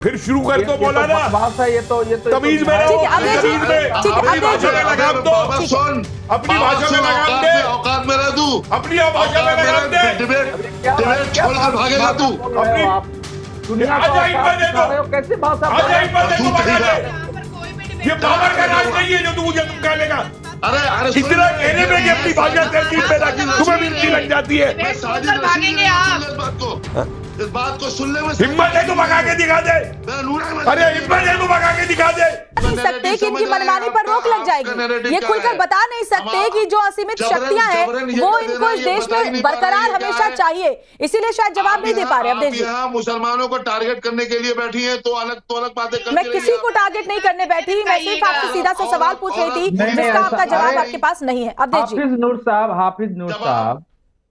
फिर शुरू कर तो बोला ना भाषा ये तो तमीज में रहो, तमीज में अपनी भाषा में लगाम दो, अपनी भाषा में लगाम दे, औकात में रह तू, अपनी भाषा में लगाम दे, डिबेट छोड़कर भागेगा तू। अपनी आजा हिम्मत दे दो, कैसे भाषा आजा हिम्मत दे दो, भगा दे। ये पावर का राज नहीं है जो तू मुझे तुम कह लेगा। अरे इतना कहने में कि अपनी भाषा तहजीब पैदा की तुम्हें मिर्ची लग जाती है। भागेंगे आप, इस बात को सुनने में हिम्मत है तो भगा के दिखा दे। अरे हिम्मत है तो भगा के दिखा दे। नहीं सकते कि इनकी मनमानी पर रोक लग जाएगी। ये खुलकर बता नहीं सकते कि जो असीमित शक्तियां हैं वो इनको इस देश में बरकरार हमेशा चाहिए, इसीलिए शायद जवाब नहीं दे पा रहे। अवधेश जी, मुसलमानों को टारगेट करने के लिए बैठी है तो अलग बातें। मैं किसी को टारगेट नहीं करने बैठी, मैं सिर्फ आपसे सीधा सा सवाल पूछ रही थी जिसका आपका जवाब आपके पास नहीं है। अवधेश जी, हाफिज नूर साहब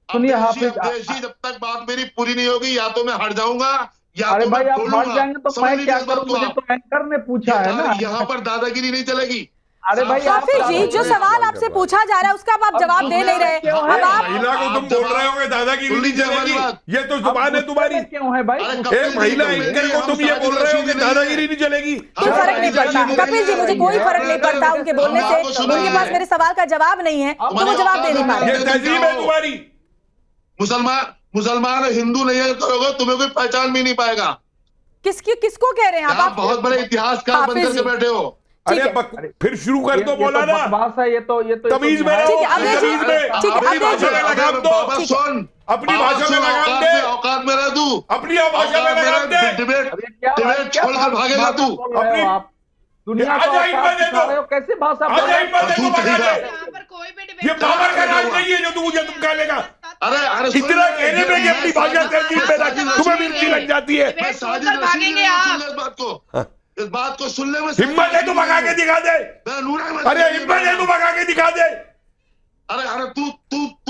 सुनिए, हाफिज जब तक बात मेरी पूरी नहीं होगी या तो मैं हट जाऊंगा या अरे तो भाई मैं आप छोड़ूंगा। हट जाएंगे तो मैं क्या करूं? मुझे तो एंकर ने पूछा है ना। यहाँ पर दादागिरी नहीं चलेगी। अरे भाई हाफिज जी, जो सवाल आपसे पूछा जा रहा है उसका आप जवाब दे नहीं रहे। अब आप महिला को तुम बोल रहे होगे दादागिरी नहीं चलेगी, ये तो जुबान है तुम्हारी। क्यों है भाई? एक महिला एंकर को तुम ये बोल रहे हो कि दादागिरी नहीं चलेगी। कोई फर्क नहीं पड़ता कपिल जी, मुझे कोई फर्क नहीं पड़ता उनके बोलने से। उनके पास मेरे सवाल का जवाब नहीं है तो वो जवाब दे नहीं पा रहे। ये तहजीब है तुम्हारी। मुसलमान हिंदू नहीं करोगे तुम्हें कोई पहचान भी नहीं पाएगा। किसको कह रहे हैं आप बहुत बड़े इतिहासकार बनकर के बैठे हो। अरे फिर शुरू कर तो बोला ना भाषा ये तो तमीज में रहो, तमीज में अपनी भाषा में लगाम दो, अपनी भाषा में लगाम दे, औकात में रह तू, अपनी भाषा में लगाम दे। डिबेट छोड़कर भागेगा तू। अपनी दुनिया आजा हिम्मत दे दो, कैसे भाषा आजा हिम्मत दे दो, भगा दे। ये पावर का राज नहीं है जो तू मुझे तुम कह लेगा। अरे इतना कहने में कि अपनी भाषा तहजीब पैदा की तुम्हें मिर्ची लग जाती है। भागेंगे आप, इस बात को सुनने में हिम्मत है तो भगा के दिखा दे। अरे हिम्मत है तो भगा के दिखा दे। अरे तू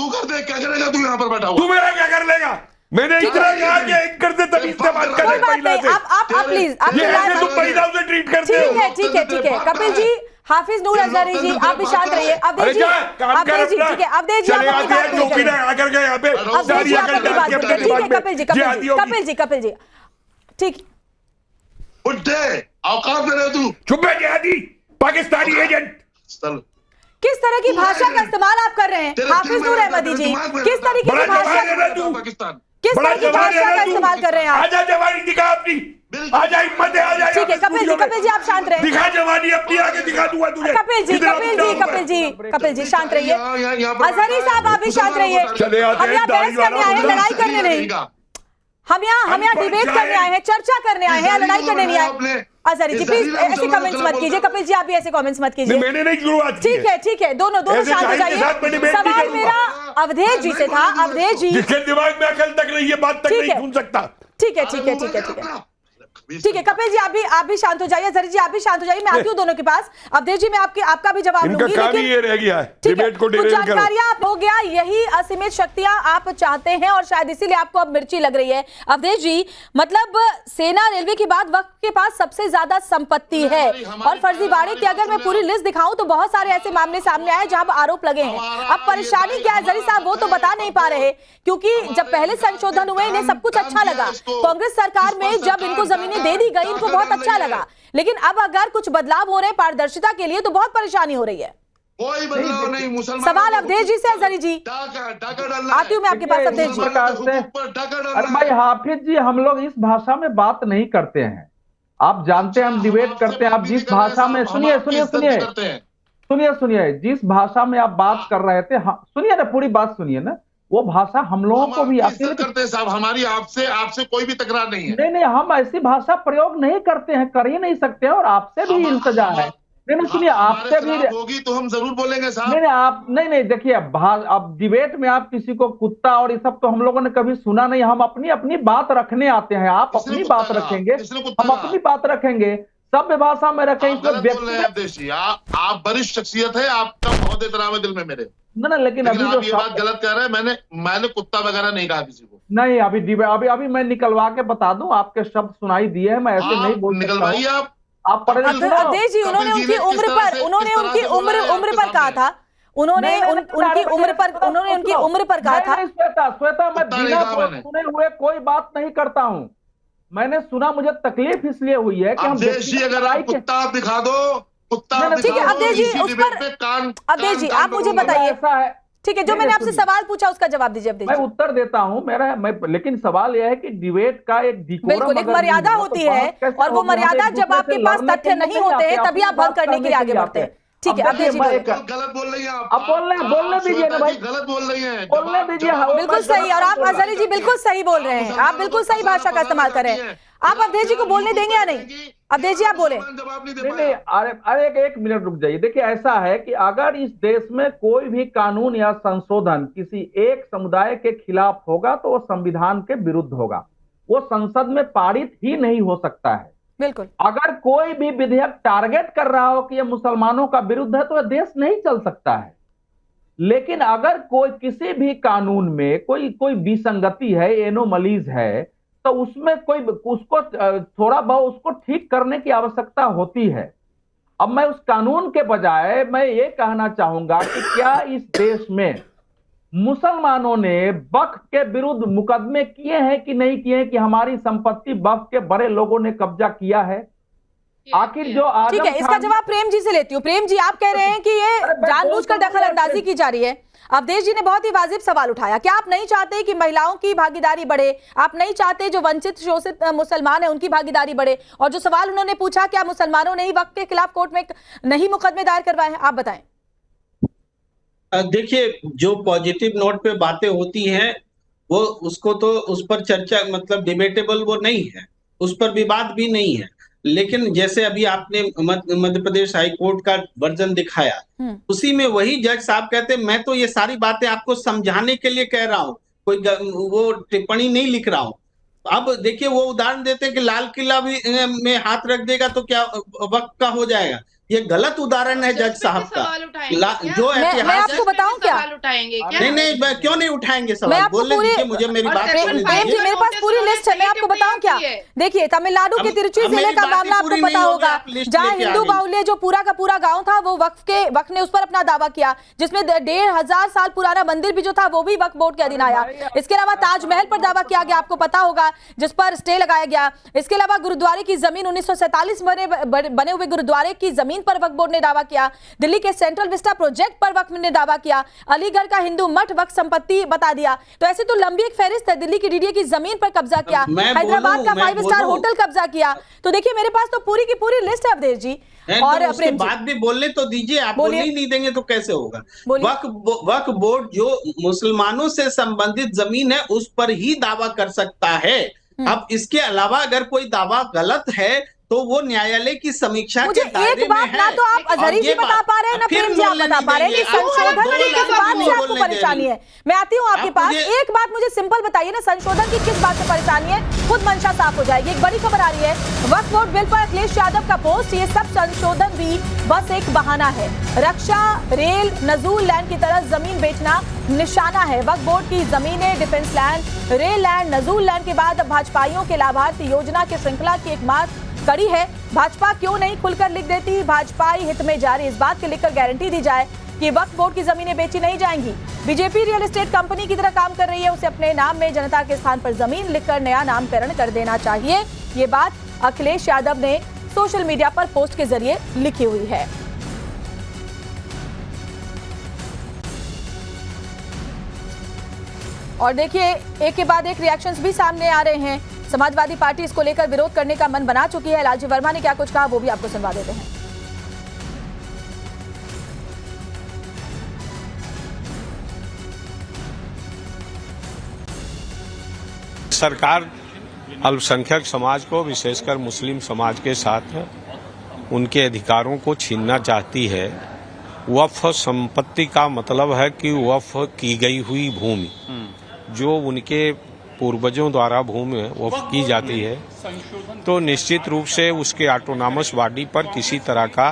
कर दे, क्या करेगा तू यहाँ पर बैठा हुआ? तू मेरा क्या कर लेगा? मैंने इतना कहा कि एंकर से तमीज से बात कोई करें बात महिला नहीं। से। आप प्लीज ये ऐसे तुम महिलाओं से ट्रीट करते हो। ठीक है कपिल जी, हाफिज नूर अंसारी जी आप भी शांत रहिए। अवधेश जी, अवधेश जी ठीक है, अवधेश जी आप अपनी बात पूरी करिए। आकर के यहाँ पे अवधेश जी आप अपनी बात पूरी करिए। ठीक है कपिल जी ठीक। उठ दे, औकात में रह तू। चुप है जिहादी पाकिस्तानी एजेंट। किस तरह की भाषा का इस्तेमाल आप कर रहे हैं हाफिज नूर अहमदी जी? किस तरीके की भाषा, पाकिस्तान किस तरह की भाषा का इस्तेमाल कर रहे हैं आप? आजा जवानी दिखा अपनी, आजा हिम्मत है, आजा। ठीक है कपिल जी आप शांत रहे। दिखा जवानी अपनी, आगे दिखा दूंगा तुझे। कपिल जी शांत रहिए। अजहरी साहब आप भी शांत रहिए। हम यहाँ बहस करने आए हैं, लड़ाई करने नहीं। हम यहाँ डिबेट करने आए हैं, चर्चा करने आए हैं, लड़ाई करने नहीं आए। अजहरी जी प्लीज ऐसे कमेंट्स मत कीजिए। कपिल जी आप भी ऐसे कमेंट्स मत कीजिए। मैंने नहीं शुरुआत की है। ठीक है दोनों शांत हो जाइए। सवाल मेरा अवधेश जी से था। अवधेश जी जिसके दिमाग में अकल तक नहीं है, बात तक नहीं सुन सकता। ठीक है कपिल जी आप भी शांत हो जाइए। अजहरी जी आप भी शांत हो जाइए। मैं आती हूँ दोनों के पास। अवधेश जी मैं आपका भी जवाब लूंगी, लेकिन ये रह गया है डिबेट को कुछ जानकारियां हो गया। यही असीमित शक्तियां आप चाहते हैं और शायद इसीलिए आपको अब मिर्ची लग रही है। अवधेश जी मतलब सेना रेलवे के बाद वक्त के पास सबसे ज्यादा संपत्ति है और फर्जीवाड़े की अगर मैं पूरी लिस्ट दिखाऊं तो बहुत सारे ऐसे मामले सामने आए जहां आरोप लगे हैं। अब परेशानी क्या है अजहरी साहब वो तो बता नहीं पा रहे, क्योंकि जब पहले संशोधन हुए इन्हें सब कुछ अच्छा लगा। कांग्रेस सरकार में जब इनको जमीनें दे दी गई इनको बहुत अच्छा लगा, लेकिन अब अगर कुछ बदलाव हो रहे हैं पारदर्शिता के लिए तो बहुत परेशानी हो रही है। कोई बदलाव नहीं। मुसलमान सवाल अवधेश जी से। अजहरी जी आती हूँ मैं आपके पास। अवधेश जी अरे भाई हाफिज जी हम लोग इस भाषा में बात नहीं करते हैं, आप जानते हैं हम डिबेट करते हैं। आप जिस भाषा में सुनिए जिस भाषा में आप बात कर रहे थे, सुनिए ना पूरी बात सुनिए ना, वो भाषा हम लोगों को भी आती है। करते हैं साहब, हमारी आपसे कोई भी तकरार नहीं है। नहीं हम ऐसी भाषा प्रयोग नहीं करते हैं, कर ही नहीं सकते हैं और आपसे भी इल्तिजा है। नहीं सुनिए आपसे भी होगी तो हम जरूर बोलेंगे साहब। नहीं देखिए अब डिबेट में आप किसी को कुत्ता और ये सब तो हम लोगों ने कभी सुना नहीं। हम अपनी बात रखने आते हैं, आप अपनी बात रखेंगे, हम अपनी बात रखेंगे, सभ्य भाषा में रखेंगे। आप वरिष्ठ शख्सियत है, आपका बहुत एहतराम है दिल में मेरे। ना लेकिन अभी आप ये बात गलत कह रहे हैं। मैंने कुत्ता वगैरह नहीं कहा किसी को। नहीं अभी मैं निकलवा के बता दूं, आपके शब्द सुनाई दिए हैं, मैं ऐसे नहीं बोल सकता। निकलवाइए आप अवधेश जी उन्होंने उनकी उम्र पर कहा था। उन्होंने उनकी उम्र पर कहा था। श्वेता मैं बिना सुने हुए कोई बात नहीं करता हूँ। मैंने सुना, मुझे तकलीफ इसलिए हुई है कि हम अवधेश जी अगर आप कुत्ता दिखा दो, कुत्ता ठीक है अवधेश जी, उस पर अवधेश जी आप मुझे बताइए। ऐसा है, ठीक है, जो मैंने आपसे सवाल पूछा उसका जवाब दीजिए अवधेश मैं जी। उत्तर देता हूं लेकिन सवाल यह है कि डिबेट का एक बिल्कुल एक मर्यादा होती है, और वो मर्यादा जब आपके पास तथ्य नहीं होते हैं तभी आप भंग करने के लिए आगे बढ़ते हैं। ठीक है अवधेश जी गलत बोल रही हैं आप बोलने दीजिए ना भाई, गलत बोल रही हैं, बोलने दीजिए। बिल्कुल सही, और आप अजहरी जी बिल्कुल सही बोल रहे हैं, आप बिल्कुल सही भाषा का इस्तेमाल कर रहे हैं। आप अवधेश जी को बोलने देंगे या नहीं? अवधेश जी आप बोले। नहीं, अरे एक मिनट रुक जाइए। देखिए ऐसा है कि अगर इस देश में कोई भी कानून या संशोधन किसी एक समुदाय के खिलाफ होगा तो वो संविधान के विरुद्ध होगा, वो संसद में पारित ही नहीं हो सकता है। बिल्कुल, अगर कोई भी विधेयक टारगेट कर रहा हो कि ये मुसलमानों का विरुद्ध है तो यह देश नहीं चल सकता है। लेकिन अगर कोई किसी भी कानून में कोई विसंगति है, एनोमलीज है, तो उसमें उसको थोड़ा बहुत उसको ठीक करने की आवश्यकता होती है। अब मैं उस कानून के बजाय मैं ये कहना चाहूंगा कि क्या इस देश में मुसलमानों ने वक्फ के विरुद्ध मुकदमे किए हैं कि नहीं किए हैं कि हमारी संपत्ति वक्फ के बड़े लोगों ने कब्जा किया है? आखिर जो ठीक है, इसका जवाब प्रेम जी से लेती हूँ। प्रेम जी आप कह रहे हैं कि ये जानबूझकर दखल अंदाजी की जा रही है। अवधेश जी ने बहुत ही वाजिब सवाल उठाया, क्या आप नहीं चाहते कि महिलाओं की भागीदारी बढ़े? आप नहीं चाहते जो वंचित शोषित मुसलमान है उनकी भागीदारी बढ़े? और जो सवाल उन्होंने पूछा, क्या मुसलमानों ने ही वक्फ के खिलाफ कोर्ट में नहीं मुकदमे दायर करवाए हैं? आप बताएं। देखिए, जो पॉजिटिव नोट पे बातें होती हैं वो उसको तो उस पर चर्चा मतलब डिबेटेबल वो नहीं है, उस पर विवाद भी नहीं है। लेकिन जैसे अभी आपने मध्य प्रदेश हाई कोर्ट का वर्जन दिखाया, उसी में वही जज साहब कहते हैं मैं तो ये सारी बातें आपको समझाने के लिए कह रहा हूँ, कोई वो टिप्पणी नहीं लिख रहा हूँ। अब देखिए वो उदाहरण देते हैं कि लाल किला भी में हाथ रख देगा तो क्या वक्त का हो जाएगा। ये गलत उदाहरण है जज साहब का। जो मैं आपको बताऊं क्या? नहीं, क्यों नहीं उठाएंगे सवाल? बोलने दीजिए मुझे, मेरी बात प्रेम जी, मेरे पास पूरी लिस्ट है, मैं आपको बताऊं क्या? देखिए तमिलनाडु के तिरुचि जिले का मामला आपको पता होगा, जहां हिंदू बाहुल्य जो पूरा का पूरा गांव था वो वक्फ ने उस पर अपना दावा किया, जिसमें 1500 साल पुराना मंदिर भी जो था वो भी वक्फ बोर्ड के अधीन आया। इसके अलावा ताजमहल पर दावा किया गया, आपको पता होगा, जिस पर स्टे लगाया गया। इसके अलावा गुरुद्वारे की जमीन 1947 में बने हुए गुरुद्वारे की जमीन पर वक्फ बोर्ड ने दावा किया। दिल्ली के सेंट्रल विस्टा प्रोजेक्ट पर वक्फ ने दावा किया। अलीगढ़ का हिंदू मठ वक्फ संपत्ति बता दिया। तो ऐसे तो लंबी एक फहरिस्त है। दिल्ली की डीडीए की जमीन पर कब्जा किया, हैदराबाद का 5 स्टार होटल कब्जा किया। तो देखिए मेरे पास तो पूरी की पूरी लिस्ट है अवधेश जी। और उसके बाद भी बोलने तो दीजिए, आप बोलने नहीं देंगे तो कैसे होगा? वक्फ बोर्ड जो मुसलमानों से संबंधित जमीन है उस पर ही दावा कर सकता है। अब इसके अलावा अगर कोई दावा गलत है तो वो न्यायालय की समीक्षा के दायरे में है। ना तो आप अजहरी जी बता पा रहे हैं ना प्रेम जी आप बता पा रहे हैं। संशोधन की किस बात से आपको परेशानी है? मैं आती हूँ आपके पास। एक बात मुझे सिंपल बताइए ना, संशोधन की किस बात से परेशानी है? खुद मंशा साफ हो जाएगी। एक बड़ी खबर आ रही है, वक्फ बोर्ड बिल पर अखिलेश यादव का पोस्ट, ये सब संशोधन भी बस एक बहाना है। रक्षा, रेल, नजूल लैंड की तरह जमीन बेचना निशाना है। वक्फ बोर्ड की जमीनें डिफेंस लैंड, रेल लैंड, नजूल लैंड के बाद भाजपाइयों के लाभार्थी योजना की श्रृंखला की एकमात्र कड़ी है। भाजपा क्यों नहीं खुलकर लिख देती, भाजपाई हित में जारी, इस बात की लिखकर गारंटी दी जाए कि वक्फ बोर्ड की जमीनें बेची नहीं जाएंगी। बीजेपी रियल एस्टेट कंपनी की तरह काम कर रही है, उसे अपने नाम में जनता के स्थान पर जमीन लिखकर नया नामकरण कर देना चाहिए। ये बात अखिलेश यादव ने सोशल मीडिया पर पोस्ट के जरिए लिखी हुई है। और देखिए एक के बाद एक रिएक्शंस भी सामने आ रहे हैं। समाजवादी पार्टी इसको लेकर विरोध करने का मन बना चुकी है। लालजी वर्मा ने क्या कुछ कहा वो भी आपको सुनवा देते हैं। सरकार अल्पसंख्यक समाज को, विशेषकर मुस्लिम समाज के साथ उनके अधिकारों को छीनना चाहती है। वक्फ संपत्ति का मतलब है कि वक्फ की गई हुई भूमि, जो उनके पूर्वजों द्वारा भूमि वक्फ की जाती है, तो निश्चित रूप से उसके ऑटोनॉमस बॉडी पर किसी तरह का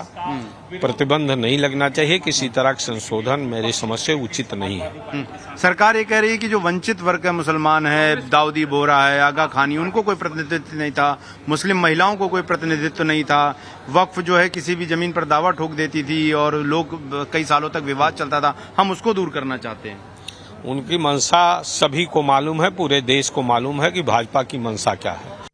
प्रतिबंध नहीं लगना चाहिए। किसी तरह का संशोधन मेरी समझ से उचित नहीं है। सरकार ये कह रही है कि जो वंचित वर्ग है, मुसलमान है, दाऊदी बोहरा है, आगा खानी, उनको कोई प्रतिनिधित्व नहीं था, मुस्लिम महिलाओं को कोई प्रतिनिधित्व नहीं था। वक्फ जो है किसी भी जमीन पर दावा ठोक देती थी और लोग कई सालों तक विवाद चलता था, हम उसको दूर करना चाहते हैं। उनकी मंशा सभी को मालूम है, पूरे देश को मालूम है कि भाजपा की मंशा क्या है।